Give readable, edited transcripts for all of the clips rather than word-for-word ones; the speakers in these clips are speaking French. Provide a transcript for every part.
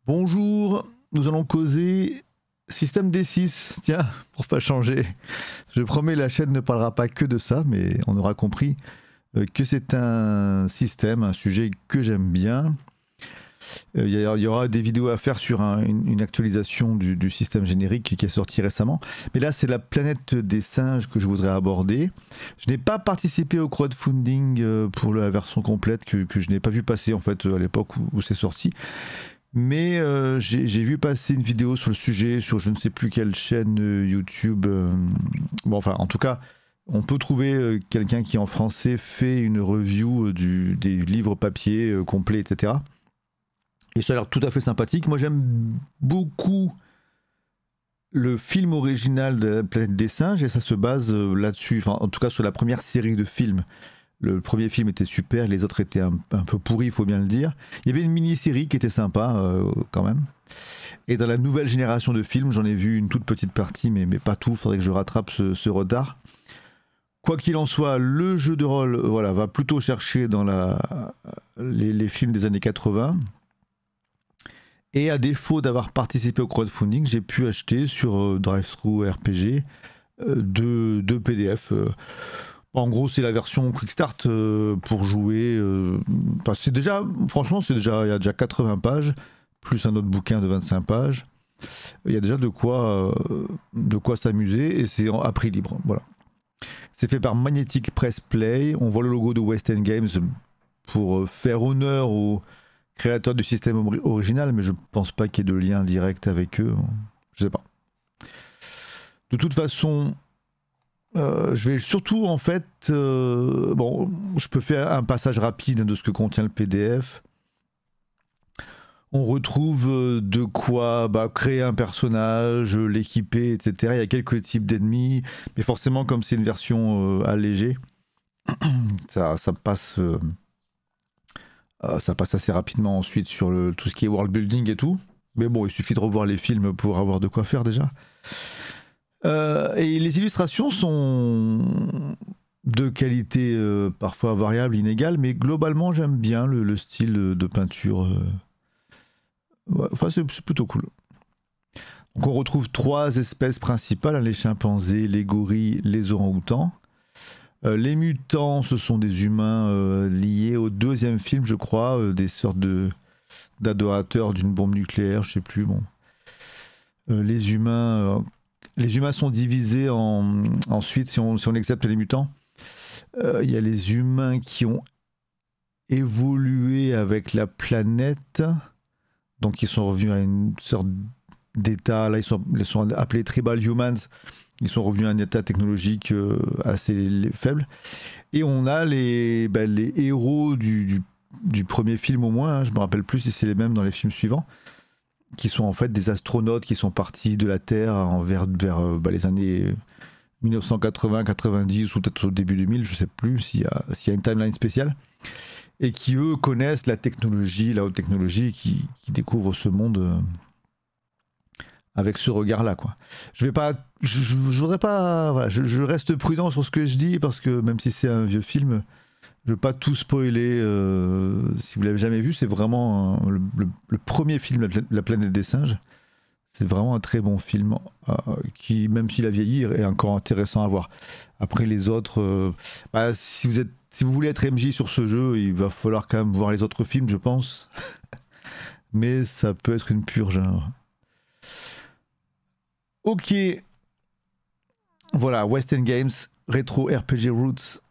Bonjour, nous allons causer système D6. Tiens, pour pas changer. Je promets, la chaîne ne parlera pas que de ça, mais on aura compris que c'est un système, un sujet que j'aime bien. Il y aura des vidéos à faire sur une actualisation du système générique qui est sorti récemment. Mais là, c'est la planète des singes que je voudrais aborder. Je n'ai pas participé au crowdfunding pour la version complète que je n'ai pas vu passer en fait à l'époque où c'est sorti. Mais j'ai vu passer une vidéo sur le sujet, sur je ne sais plus quelle chaîne YouTube. Bon, enfin, en tout cas, on peut trouver quelqu'un qui en français fait une review des livres papier complets, etc. Et ça a l'air tout à fait sympathique. Moi, j'aime beaucoup le film original de la planète des singes et ça se base là-dessus, enfin, en tout cas sur la première série de films. Le premier film était super, les autres étaient un peu pourris, il faut bien le dire. Il y avait une mini-série qui était sympa quand même. Et dans la nouvelle génération de films, j'en ai vu une toute petite partie, mais pas tout, il faudrait que je rattrape ce retard. Quoi qu'il en soit, le jeu de rôle voilà, va plutôt chercher dans les films des années 80. Et à défaut d'avoir participé au crowdfunding, j'ai pu acheter sur DriveThru RPG deux PDF. En gros, c'est la version Quick Start pour jouer. C'est déjà, franchement, il y a déjà 80 pages, plus un autre bouquin de 25 pages. Il y a déjà de quoi s'amuser et c'est à prix libre. Voilà. C'est fait par Magnetic Press Play. On voit le logo de West End Games pour faire honneur aux créateurs du système original, mais je pense pas qu'il y ait de lien direct avec eux. Je sais pas. De toute façon, je vais surtout en fait, bon, je peux faire un passage rapide de ce que contient le PDF. On retrouve de quoi créer un personnage, l'équiper, etc. Il y a quelques types d'ennemis, mais forcément comme c'est une version allégée, ça passe assez rapidement ensuite sur tout ce qui est world building et tout. Mais bon, il suffit de revoir les films pour avoir de quoi faire déjà. Et les illustrations sont de qualité parfois variable, inégale, mais globalement j'aime bien le style de peinture. Ouais, enfin, c'est plutôt cool. Donc on retrouve trois espèces principales, les chimpanzés, les gorilles, les orang-outans. Les mutants, ce sont des humains liés au deuxième film, je crois, des sortes d'adorateurs d'une bombe nucléaire, je sais plus. Bon. Les humains sont divisés ensuite, si on accepte les mutants. Il y a les humains qui ont évolué avec la planète, donc ils sont revenus à une sorte d'état, là ils sont appelés tribal humans. Ils sont revenus à un état technologique assez faible. Et on a les héros du premier film au moins, hein, je me rappelle plus si c'est les mêmes dans les films suivants, qui sont en fait des astronautes qui sont partis de la Terre vers les années 1980, 90 ou peut-être au début 2000, je sais plus s'il y a une timeline spéciale, et qui eux connaissent la technologie, la haute technologie, qui découvrent ce monde avec ce regard-là, quoi. Je voudrais pas, voilà, je reste prudent sur ce que je dis parce que même si c'est un vieux film, je veux pas tout spoiler. Si vous l'avez jamais vu, c'est vraiment le premier film, La planète des singes. C'est vraiment un très bon film qui, même s'il a vieilli, est encore intéressant à voir. Après les autres, si vous voulez être MJ sur ce jeu, il va falloir quand même voir les autres films, je pense. Mais ça peut être une purge, hein. Ok, voilà, West End Games, Retro RPG Roots.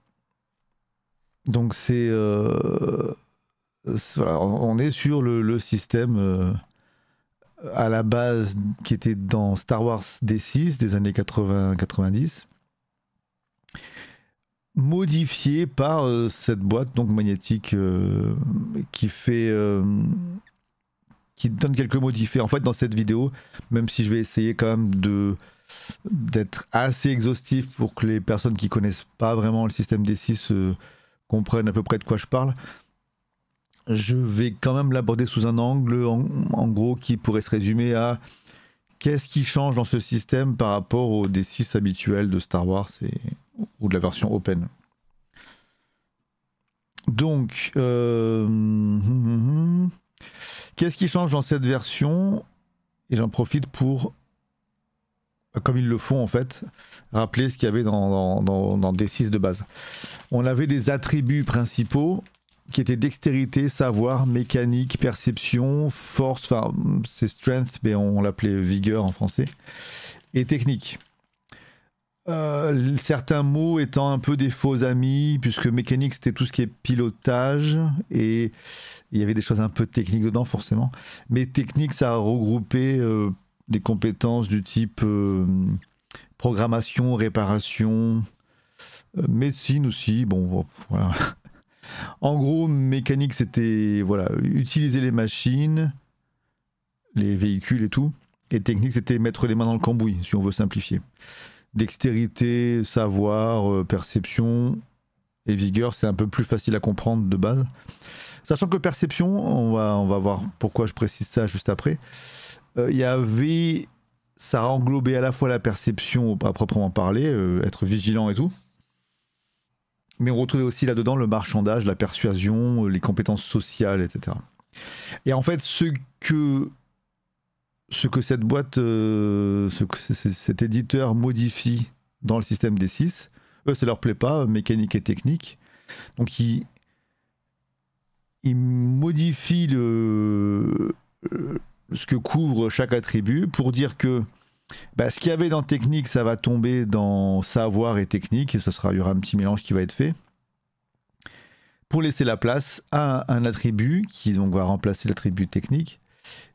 Donc voilà, on est sur le système à la base qui était dans Star Wars D6 des années 80-90, modifié par cette boîte donc magnétique qui donne quelques modifs. En fait, dans cette vidéo, même si je vais essayer quand même d'être assez exhaustif pour que les personnes qui connaissent pas vraiment le système D6 comprennent à peu près de quoi je parle, je vais quand même l'aborder sous un angle en gros qui pourrait se résumer à qu'est-ce qui change dans ce système par rapport au D6 habituel de Star Wars ou de la version open. Donc, qu'est-ce qui change dans cette version? Et j'en profite pour, comme ils le font en fait, rappeler ce qu'il y avait dans D6 de base. On avait des attributs principaux qui étaient dextérité, savoir, mécanique, perception, force, enfin c'est strength, mais on l'appelait vigueur en français, et technique. Certains mots étant un peu des faux amis, puisque mécanique c'était tout ce qui est pilotage, et il y avait des choses un peu techniques dedans forcément, mais technique ça a regroupé des compétences du type programmation, réparation, médecine aussi, bon voilà. En gros, mécanique c'était voilà, utiliser les machines, les véhicules et tout, et technique c'était mettre les mains dans le cambouis, si on veut simplifier. Dextérité, savoir, perception et vigueur, c'est un peu plus facile à comprendre de base. Sachant que perception, on va voir pourquoi je précise ça juste après. Il y avait, ça a englobé à la fois la perception à proprement parler, être vigilant et tout. Mais on retrouvait aussi là-dedans le marchandage, la persuasion, les compétences sociales, etc. Et en fait, ce que cette boîte, cet éditeur modifie dans le système D6, eux, ça leur plaît pas, mécanique et technique. Donc, ils modifient ce que couvre chaque attribut pour dire que ce qu'il y avait dans technique, ça va tomber dans savoir et technique, et il y aura un petit mélange qui va être fait, pour laisser la place à un attribut qui donc va remplacer l'attribut technique,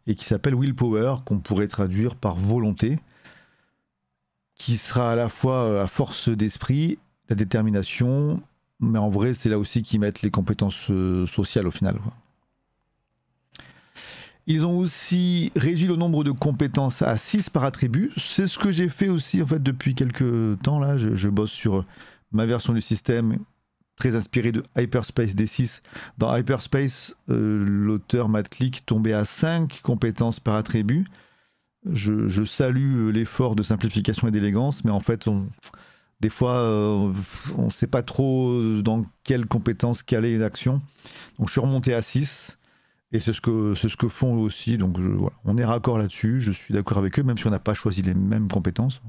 et qui s'appelle willpower, qu'on pourrait traduire par volonté, qui sera à la fois à force d'esprit, la détermination, mais en vrai c'est là aussi qu'ils mettent les compétences sociales au final. Ils ont aussi réduit le nombre de compétences à 6 par attribut. C'est ce que j'ai fait aussi en fait depuis quelques temps là. Je bosse sur ma version du système très inspirée de Hyperspace D6. Dans Hyperspace, l'auteur Matt Click tombait à 5 compétences par attribut. Je salue l'effort de simplification et d'élégance, mais en fait, des fois, on ne sait pas trop dans quelle compétence caler une action. Donc je suis remonté à 6. Et c'est ce que font aussi, donc voilà. On est raccord là-dessus, je suis d'accord avec eux, même si on n'a pas choisi les mêmes compétences.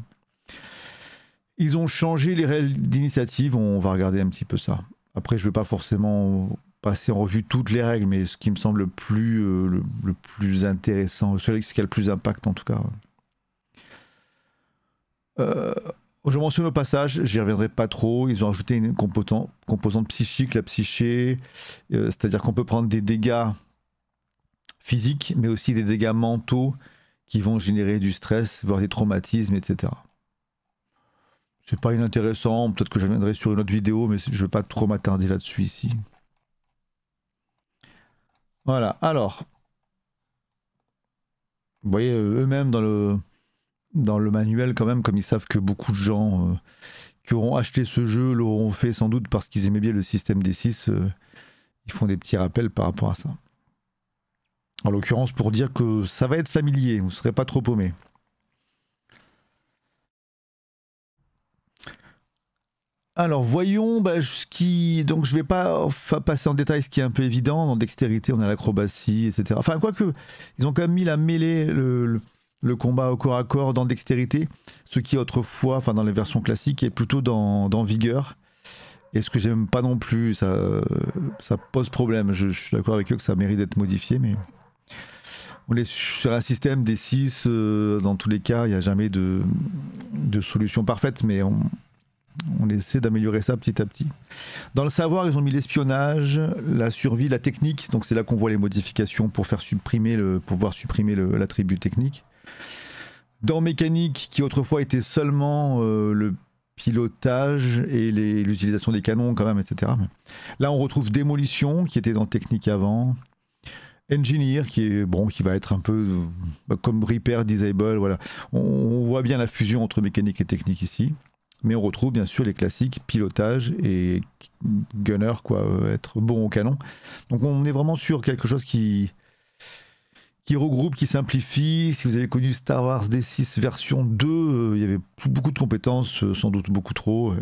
Ils ont changé les règles d'initiative, on va regarder un petit peu ça. Après, je ne vais pas forcément passer en revue toutes les règles, mais ce qui me semble le plus intéressant, ce qui a le plus d'impact en tout cas. Je mentionne au passage, j'y reviendrai pas trop, ils ont ajouté une composante psychique, la psyché, c'est-à-dire qu'on peut prendre des dégâts physiques, mais aussi des dégâts mentaux qui vont générer du stress, voire des traumatismes, etc. C'est pas inintéressant, peut-être que je reviendrai sur une autre vidéo, mais je ne vais pas trop m'attarder là-dessus ici. Voilà, alors, vous voyez, eux-mêmes dans le manuel, quand même, comme ils savent que beaucoup de gens qui auront acheté ce jeu l'auront fait sans doute parce qu'ils aimaient bien le système D6, ils font des petits rappels par rapport à ça. En l'occurrence, pour dire que ça va être familier, vous ne serez pas trop paumé. Alors voyons ce qui... Donc je ne vais pas passer en détail ce qui est un peu évident. Dans dextérité, on a l'acrobatie, etc. Enfin, quoique, ils ont quand même mis la mêlée, le combat au corps à corps dans dextérité, ce qui autrefois, enfin dans les versions classiques, est plutôt dans vigueur. Et ce que j'aime pas non plus, ça pose problème. Je suis d'accord avec eux que ça mérite d'être modifié, mais... On est sur un système des 6, dans tous les cas, il n'y a jamais de solution parfaite, mais on essaie d'améliorer ça petit à petit. Dans le savoir, ils ont mis l'espionnage, la survie, la technique, donc c'est là qu'on voit les modifications pour pouvoir supprimer l'attribut technique. Dans mécanique, qui autrefois était seulement le pilotage et l'utilisation des canons quand même, etc. Là, on retrouve démolition, qui était dans technique avant. Engineer qui va être un peu comme Repair, Disable, voilà. On voit bien la fusion entre mécanique et technique ici, mais on retrouve bien sûr les classiques pilotage et gunner, être bon au canon. Donc on est vraiment sur quelque chose qui regroupe, qui simplifie. Si vous avez connu Star Wars D6 version 2, il y avait beaucoup de compétences, sans doute beaucoup trop.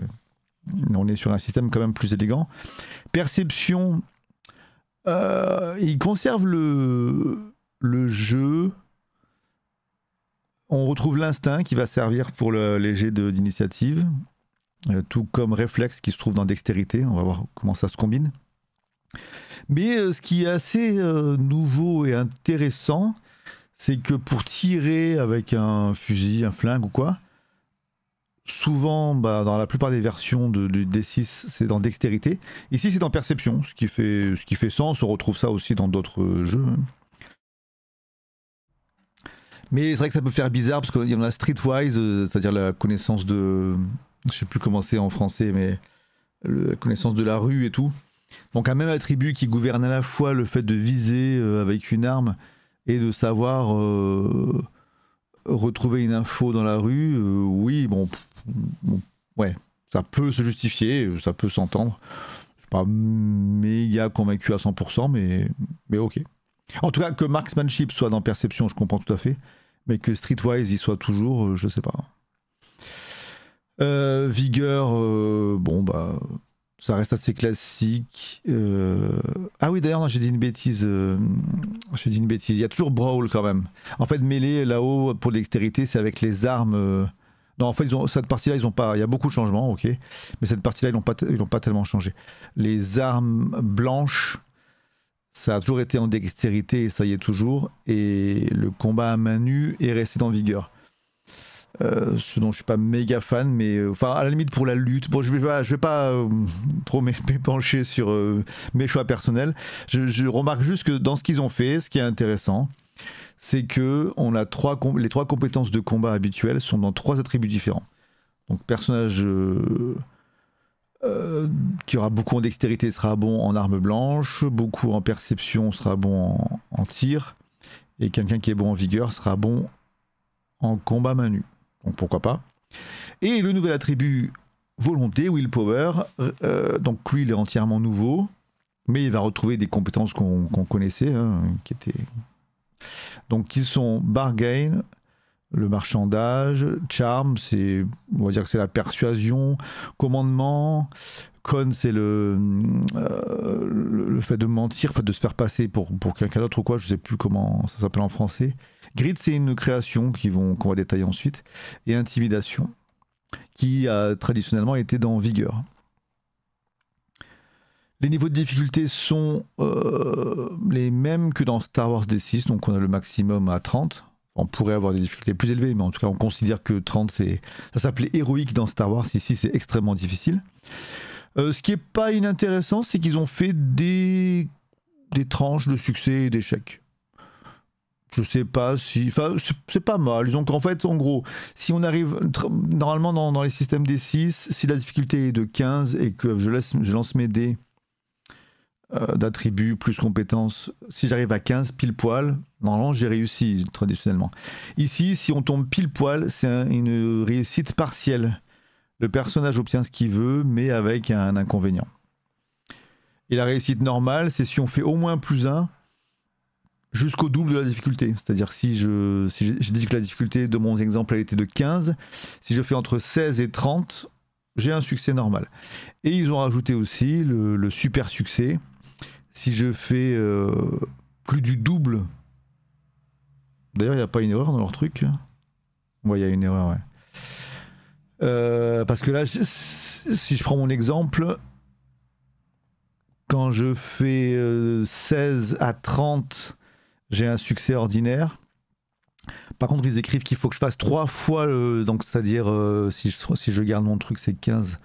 On est sur un système quand même plus élégant. Perception. Il conserve le jeu, on retrouve l'instinct qui va servir pour les jets d'initiative, tout comme réflexe qui se trouve dans dextérité. On va voir comment ça se combine. Mais ce qui est assez nouveau et intéressant, c'est que pour tirer avec un fusil, un flingue ou quoi, souvent, dans la plupart des versions du D6, c'est dans dextérité. Ici, c'est dans perception, ce qui fait sens. On retrouve ça aussi dans d'autres jeux. Mais c'est vrai que ça peut faire bizarre parce qu'il y en a streetwise, c'est-à-dire la connaissance de... Je sais plus comment c'est en français, mais la connaissance de la rue et tout. Donc un même attribut qui gouverne à la fois le fait de viser avec une arme et de savoir retrouver une info dans la rue, oui, bon, ouais, ça peut se justifier, ça peut s'entendre. Je suis pas méga convaincu à 100%, mais ok. En tout cas, que marksmanship soit dans perception, je comprends tout à fait, mais que streetwise y soit toujours, je sais pas. Vigueur, bon bah, ça reste assez classique. Ah oui, d'ailleurs, non, j'ai dit une bêtise. Il y a toujours brawl quand même. En fait, mêlée là-haut pour l'extérité, c'est avec les armes. Non, en fait, cette partie-là, ils ont pas. Il y a beaucoup de changements, ok. Mais cette partie-là, ils l'ont pas tellement changé. Les armes blanches, ça a toujours été en dextérité et ça y est toujours. Et le combat à main nue est resté dans vigueur. Ce dont je suis pas méga fan, mais enfin à la limite pour la lutte. Bon, je vais pas trop m'épancher sur mes choix personnels. Je remarque juste que dans ce qu'ils ont fait, ce qui est intéressant, c'est que on a les 3 compétences de combat habituelles sont dans 3 attributs différents. Donc personnage qui aura beaucoup en dextérité sera bon en arme blanche, beaucoup en perception sera bon en tir, et quelqu'un qui est bon en vigueur sera bon en combat main nue. Donc pourquoi pas. Et le nouvel attribut volonté, willpower, donc lui il est entièrement nouveau, mais il va retrouver des compétences qu'on connaissait, hein, qui étaient... Donc qui sont bargain, le marchandage, charm, on va dire que c'est la persuasion, commandement, con c'est le fait de mentir, de se faire passer pour quelqu'un d'autre ou quoi, je sais plus comment ça s'appelle en français. Grid, c'est une création qu'on va détailler ensuite. Et intimidation, qui a traditionnellement été dans vigueur. Les niveaux de difficulté sont les mêmes que dans Star Wars D6, donc on a le maximum à 30. On pourrait avoir des difficultés plus élevées, mais en tout cas on considère que 30, ça s'appelait héroïque dans Star Wars, ici c'est extrêmement difficile. Ce qui n'est pas inintéressant, c'est qu'ils ont fait des tranches de succès et d'échecs. Je sais pas si... Enfin, c'est pas mal. Disons qu'en fait, en gros, si on arrive... Normalement, dans les systèmes D6, si la difficulté est de 15 et que je lance mes dés d'attributs plus compétences, si j'arrive à 15 pile poil, normalement, j'ai réussi traditionnellement. Ici, si on tombe pile poil, c'est une réussite partielle. Le personnage obtient ce qu'il veut, mais avec un inconvénient. Et la réussite normale, c'est si on fait au moins +1 jusqu'au double de la difficulté. C'est-à-dire si j'ai dit que la difficulté de mon exemple elle était de 15, si je fais entre 16 et 30, j'ai un succès normal. Et ils ont rajouté aussi le super succès. Si je fais plus du double... D'ailleurs, il n'y a pas une erreur dans leur truc. Ouais, il y a une erreur, ouais. Parce que là, si je prends mon exemple, quand je fais 16 à 30, j'ai un succès ordinaire. Par contre, ils écrivent qu'il faut que je fasse 3 fois, donc c'est-à-dire si je garde mon truc, c'est 15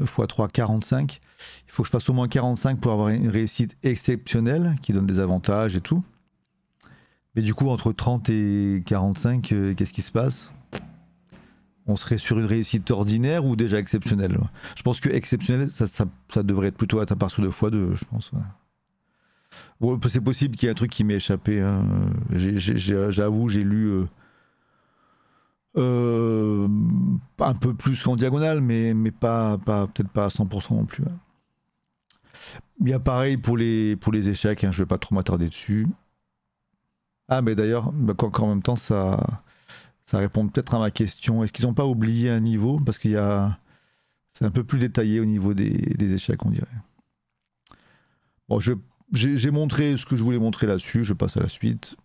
x 3, 45. Il faut que je fasse au moins 45 pour avoir une réussite exceptionnelle qui donne des avantages et tout. Mais du coup, entre 30 et 45, qu'est-ce qui se passe ? On serait sur une réussite ordinaire ou déjà exceptionnelle ? Je pense que exceptionnelle, ça devrait être plutôt à partir de x2, je pense. Ouais. Bon, c'est possible qu'il y ait un truc qui m'ait échappé. Hein. J'avoue, j'ai lu un peu plus qu'en diagonale, mais peut-être pas à 100% non plus. Il y a pareil pour les échecs, hein, je ne vais pas trop m'attarder dessus. Ah, mais d'ailleurs, en même temps, ça répond peut-être à ma question. Est-ce qu'ils n'ont pas oublié un niveau ? Parce c'est un peu plus détaillé au niveau des échecs, on dirait. Bon, j'ai montré ce que je voulais montrer là-dessus, je passe à la suite.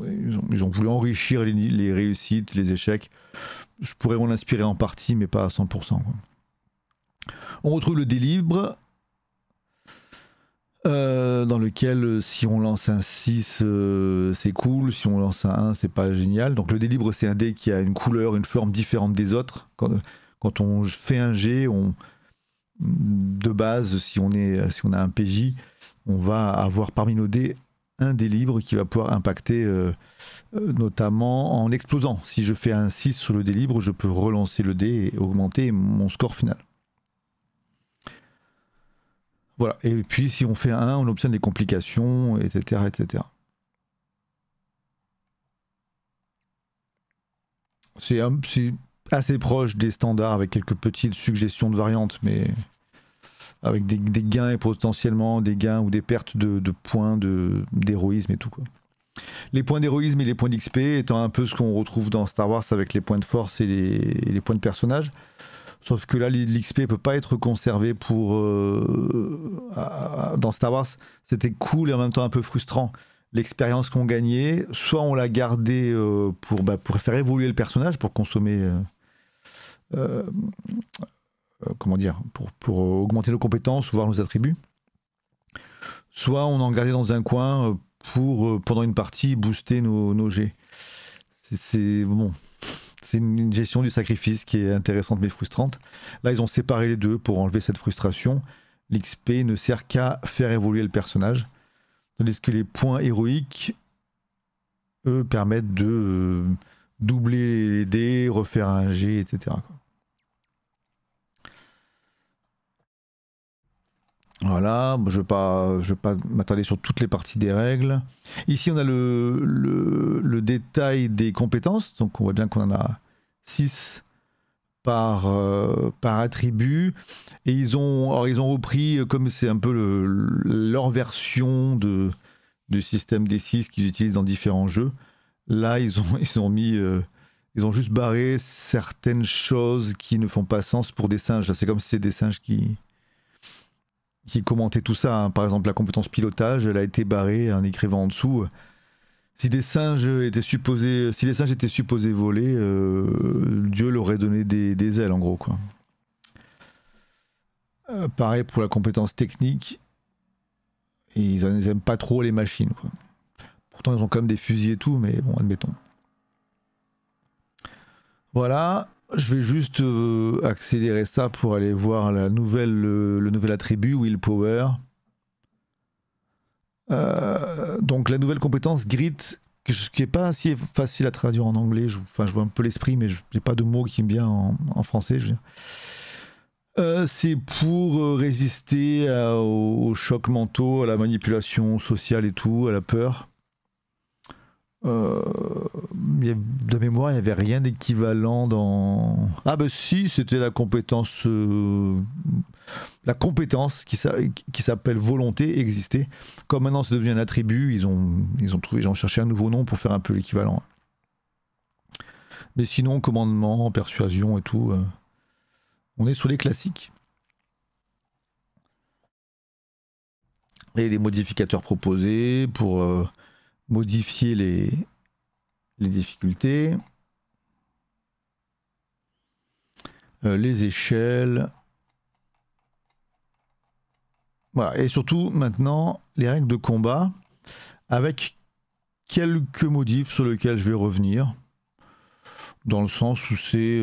ils ont voulu enrichir les réussites, les échecs. Je pourrais m'en inspirer en partie, mais pas à 100%. Quoi. On retrouve le dé libre, dans lequel si on lance un 6, c'est cool. Si on lance un 1, c'est pas génial. Donc le dé libre, c'est un dé qui a une couleur, une forme différente des autres. Quand on fait un jet, de base, si on a un PJ, on va avoir parmi nos dés un dé libre qui va pouvoir impacter notamment en explosant. Si je fais un 6 sur le dé libre, je peux relancer le dé et augmenter mon score final. Voilà. Et puis si on fait un 1, on obtient des complications, etc. etc. C'est assez proche des standards avec quelques petites suggestions de variantes, mais avec des gains et potentiellement des gains ou des pertes de points d'héroïsme et tout quoi. Les points d'héroïsme et les points d'XP étant un peu ce qu'on retrouve dans Star Wars avec les points de force et les points de personnage. Sauf que là, l'XP peut pas être conservé pour... dans Star Wars, c'était cool et en même temps un peu frustrant. L'expérience qu'on gagnait, soit on l'a gardée pour faire évoluer le personnage, pour consommer... comment dire, pour augmenter nos compétences ou voir nos attributs. Soit on en gardait dans un coin pour, pendant une partie, booster nos jets. C'est bon, c'est une gestion du sacrifice qui est intéressante mais frustrante. Là, ils ont séparé les deux pour enlever cette frustration. L'XP ne sert qu'à faire évoluer le personnage, tandis que les points héroïques, eux, permettent de doubler les dés, refaire un jet, etc. Voilà, je ne vais pas m'attarder sur toutes les parties des règles. Ici, on a le détail des compétences. Donc, on voit bien qu'on en a 6 par attribut. Et ils ont repris, comme c'est un peu leur version du système des 6 qu'ils utilisent dans différents jeux. Là, ils ont juste barré certaines choses qui ne font pas sens pour des singes. Là, c'est comme si c'était des singes qui commentait tout ça. Hein. Par exemple, la compétence pilotage, elle a été barrée en écrivant en dessous. Si les singes étaient supposés voler, Dieu leur aurait donné des ailes, en gros. Quoi. Pareil pour la compétence technique. Ils n'aiment pas trop les machines. Quoi. Pourtant, ils ont quand même des fusils et tout, mais bon, admettons. Voilà. Je vais juste accélérer ça pour aller voir le nouvel attribut, Willpower. Donc la nouvelle compétence, Grit, qui n'est pas si facile à traduire en anglais. Je vois un peu l'esprit, mais je n'ai pas de mots qui me viennent en français. Je veux dire. C'est pour résister aux chocs mentaux, à la manipulation sociale et tout, à la peur. De mémoire, il n'y avait rien d'équivalent dans... Ah bah si, c'était la compétence qui s'appelle volonté, exister. Comme maintenant c'est devenu un attribut, ils ont cherché un nouveau nom pour faire un peu l'équivalent. Mais sinon, commandement, persuasion et tout, on est sur les classiques. Et les modificateurs proposés pour... modifier les difficultés, les échelles, voilà. Et surtout maintenant les règles de combat avec quelques modifs sur lesquels je vais revenir, dans le sens où c'est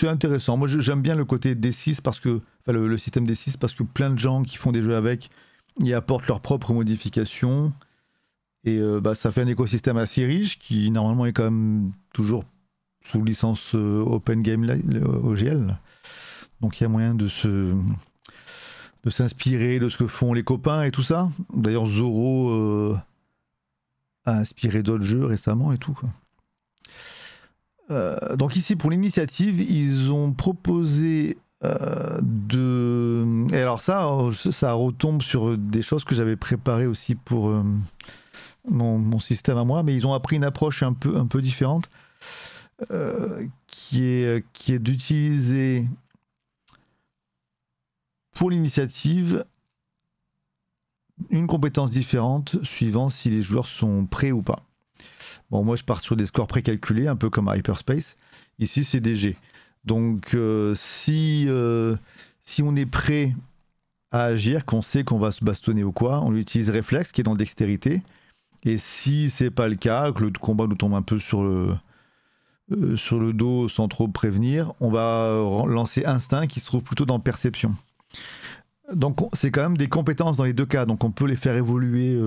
intéressant. Moi j'aime bien le côté D6 parce que le système D6 parce que plein de gens qui font des jeux avec y apportent leurs propres modifications. Et ça fait un écosystème assez riche qui normalement est quand même toujours sous licence Open Game OGL. Donc il y a moyen de s'inspirer de ce que font les copains et tout ça. D'ailleurs Zoro a inspiré d'autres jeux récemment et tout. Quoi. Donc ici pour l'initiative, ils ont proposé et alors ça retombe sur des choses que j'avais préparées aussi pour... mon système à moi, mais ils ont appris une approche un peu différente qui est d'utiliser pour l'initiative une compétence différente suivant si les joueurs sont prêts ou pas. Bon, moi je pars sur des scores précalculés, un peu comme à Hyperspace. Ici c'est des G. Donc si on est prêt à agir, qu'on sait qu'on va se bastonner ou quoi, on utilise réflexe qui est dans dextérité. Et si c'est pas le cas, que le combat nous tombe un peu sur le dos sans trop prévenir, on va lancer instinct qui se trouve plutôt dans perception. Donc c'est quand même des compétences dans les deux cas, donc on peut les faire évoluer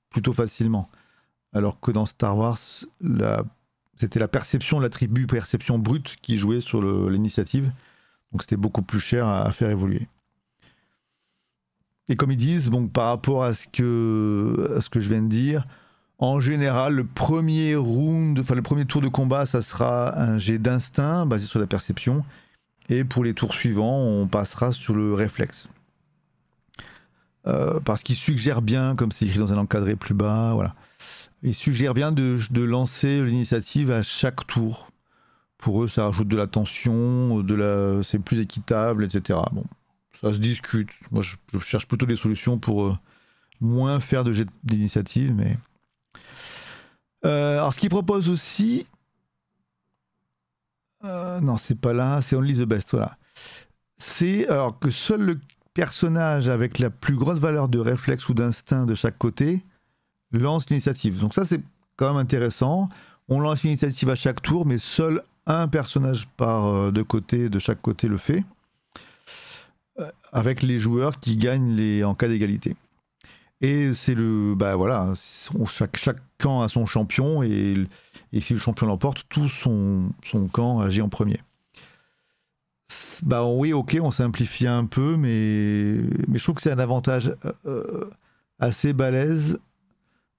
plutôt facilement. Alors que dans Star Wars, c'était la perception, l'attribut perception brute qui jouait sur l'initiative. Donc c'était beaucoup plus cher à faire évoluer. Et comme ils disent, bon, par rapport à ce que je viens de dire, en général, le premier tour de combat, ça sera un jet d'instinct basé sur la perception. Et pour les tours suivants, on passera sur le réflexe. Parce qu'il suggère bien, comme c'est écrit dans un encadré plus bas, voilà. Il suggère bien de lancer l'initiative à chaque tour. Pour eux, ça rajoute de la tension, c'est plus équitable, etc. Bon, ça se discute. Moi, je cherche plutôt des solutions pour moins faire de jet d'initiative, mais... alors, ce qu'ils proposent aussi... non, c'est pas là, c'est Only the Best, voilà. C'est alors que seul le personnage avec la plus grosse valeur de réflexe ou d'instinct de chaque côté lance l'initiative. Donc ça, c'est quand même intéressant. On lance l'initiative à chaque tour, mais seul un personnage de chaque côté le fait, avec les joueurs qui gagnent en cas d'égalité. Et c'est chaque camp a son champion, et si le champion l'emporte, tout son camp agit en premier. Oui, ok, on simplifie un peu, mais je trouve que c'est un avantage assez balèze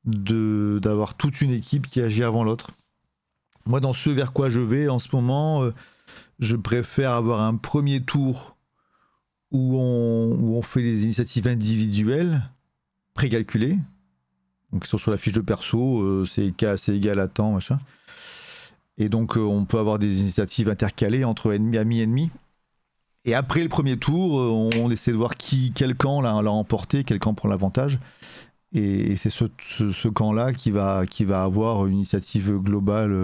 d'avoir toute une équipe qui agit avant l'autre. Moi, dans ce vers quoi je vais en ce moment, je préfère avoir un premier tour où on fait les initiatives individuelles précalculées. Donc, ils sont sur la fiche de perso, c'est égal à temps, machin. Et donc, on peut avoir des initiatives intercalées entre amis. Et après le premier tour, on essaie de voir quel camp l'a emporté, quel camp prend l'avantage. Et c'est ce camp-là qui va avoir une initiative globale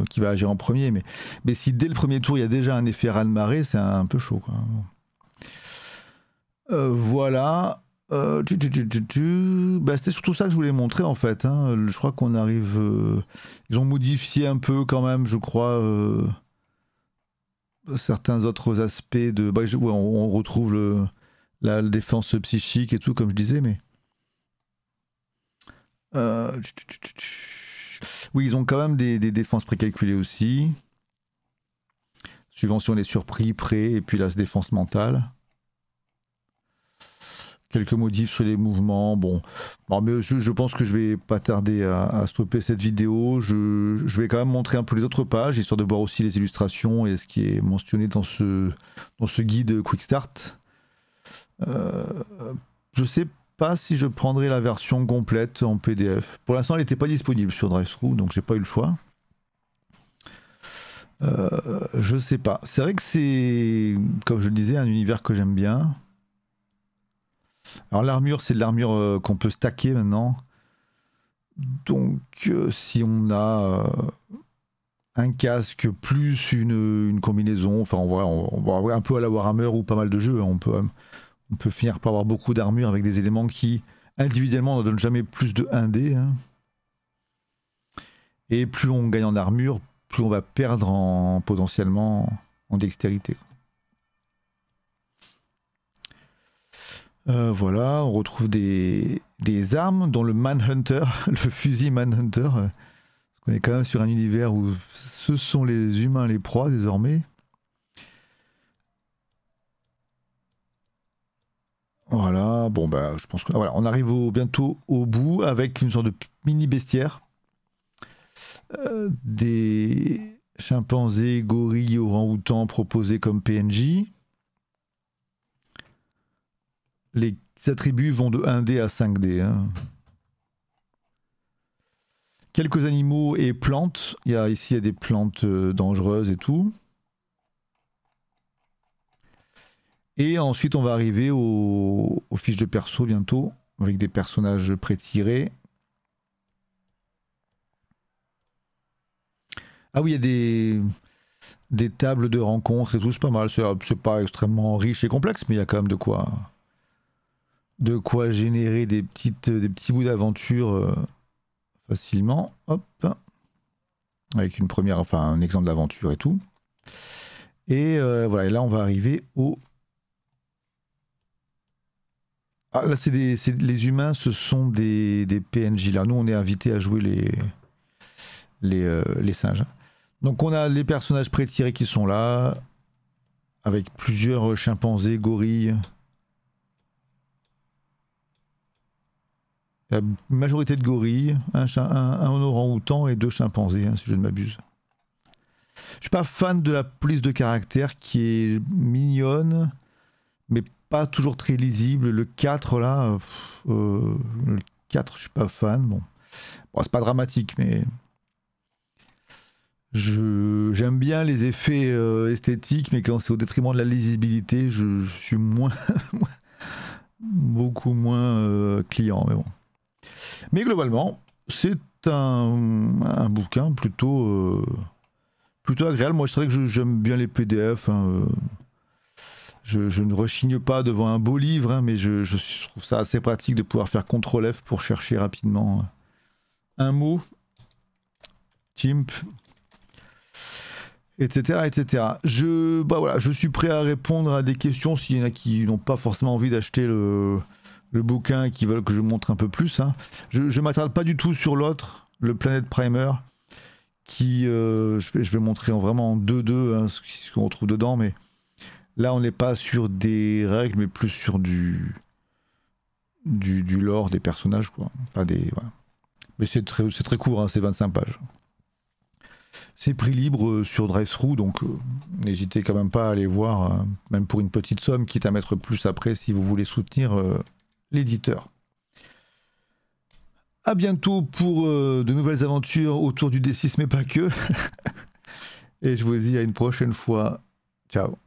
qui va agir en premier. Mais si dès le premier tour, il y a déjà un effet raz-de-marée, c'est un peu chaud, quoi. Voilà. C'était surtout ça que je voulais montrer, en fait. Hein. Je crois qu'on arrive... ils ont modifié un peu quand même, je crois, certains autres aspects de... on retrouve la défense psychique et tout, comme je disais, mais... Oui, ils ont quand même des défenses précalculées aussi. Suivant si on est surpris, prêt, et puis la défense mentale. Quelques modifs sur les mouvements. Bon, mais je pense que je vais pas tarder à stopper cette vidéo. Je vais quand même montrer un peu les autres pages, histoire de voir aussi les illustrations et ce qui est mentionné dans ce guide Quick Start. Je sais pas si je prendrai la version complète en PDF. Pour l'instant, elle n'était pas disponible sur Drive-Thru, donc j'ai pas eu le choix. Je sais pas. C'est vrai que c'est, comme je le disais, un univers que j'aime bien. Alors l'armure, c'est de l'armure qu'on peut stacker maintenant. Donc si on a un casque plus une combinaison, enfin on va un peu à la Warhammer ou pas mal de jeux, on peut finir par avoir beaucoup d'armure avec des éléments qui individuellement ne donnent jamais plus de 1D. Hein. Et plus on gagne en armure, plus on va perdre potentiellement en dextérité. Voilà, on retrouve des armes, dont le Manhunter, le fusil Manhunter. On est quand même sur un univers où ce sont les humains les proies désormais. Voilà, bon je pense que voilà, on arrive bientôt au bout avec une sorte de mini bestiaire. Des chimpanzés, gorilles, orang-outans proposés comme PNJ. Les attributs vont de 1D à 5D. Hein. Quelques animaux et plantes. Ici, il y a des plantes dangereuses et tout. Et ensuite, on va arriver aux fiches de perso bientôt, avec des personnages pré-tirés. Ah oui, il y a des tables de rencontres et tout, c'est pas mal. C'est pas extrêmement riche et complexe, mais il y a quand même de quoi générer des petits bouts d'aventure facilement. Hop, avec une première, enfin un exemple d'aventure et tout. Et voilà, et là on va arriver au. Ah là, les humains, ce sont des PNJ. Là, nous, on est invités à jouer les singes. Donc, on a les personnages pré-tirés qui sont là, avec plusieurs chimpanzés, gorilles. La majorité de gorilles, un orang-outan et 2 chimpanzés, hein, si je ne m'abuse. Je suis pas fan de la police de caractère qui est mignonne, mais pas toujours très lisible. Le 4 là, le 4 je suis pas fan. Bon, c'est pas dramatique, mais j'aime bien les effets esthétiques, mais quand c'est au détriment de la lisibilité, je suis beaucoup moins client. Mais bon. Mais globalement, c'est un bouquin plutôt agréable. Moi, c'est vrai que j'aime bien les PDF. Hein, je ne rechigne pas devant un beau livre, hein, mais je trouve ça assez pratique de pouvoir faire CTRL F pour chercher rapidement un mot, chimp, etc. etc. Je suis prêt à répondre à des questions s'il y en a qui n'ont pas forcément envie d'acheter le bouquin et qui veulent que je montre un peu plus. Hein. Je ne m'attarde pas du tout sur l'autre, le Planet Primer, qui je vais montrer vraiment en 2-2 hein, ce qu'on retrouve dedans, mais là on n'est pas sur des règles, mais plus sur du lore des personnages, quoi. Pas des, voilà. Mais c'est très court, hein, c'est 25 pages. C'est prix libre sur Drive-Thru, donc n'hésitez quand même pas à aller voir, même pour une petite somme, quitte à mettre plus après si vous voulez soutenir l'éditeur. À bientôt pour de nouvelles aventures autour du D6, mais pas que. Et je vous dis à une prochaine fois. Ciao.